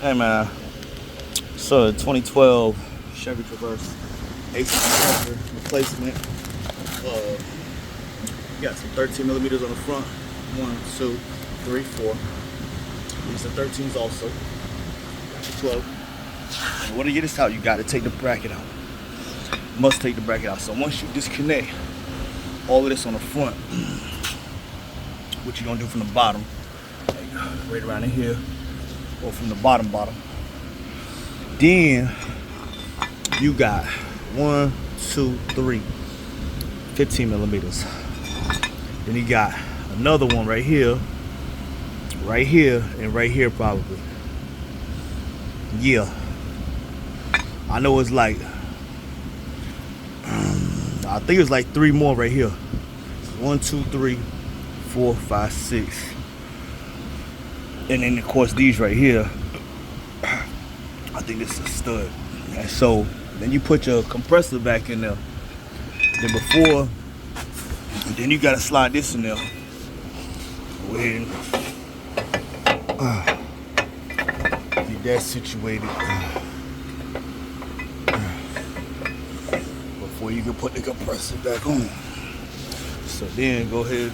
Hey man, so 2012 Chevy Traverse AC compressor replacement. You got some 13 millimeters on the front. 1, 2, 3, 4. These are 13s also. Got the 12. And in order to get this out, you got to take the bracket out. You must take the bracket out. So once you disconnect all of this on the front, what you're gonna do from the bottom, right around in here, or from the bottom. Then you got 1, 2, 3, 15 millimeters. Then you got another one right here, and right here probably. Yeah, I know it's like, I think it's like 3 more right here. 1, 2, 3, 4, 5, 6. And then of course these right here, I think this is a stud. And so then you put your compressor back in there. Then you gotta slide this in there. Go ahead and get that situated before you can put the compressor back on. So then go ahead.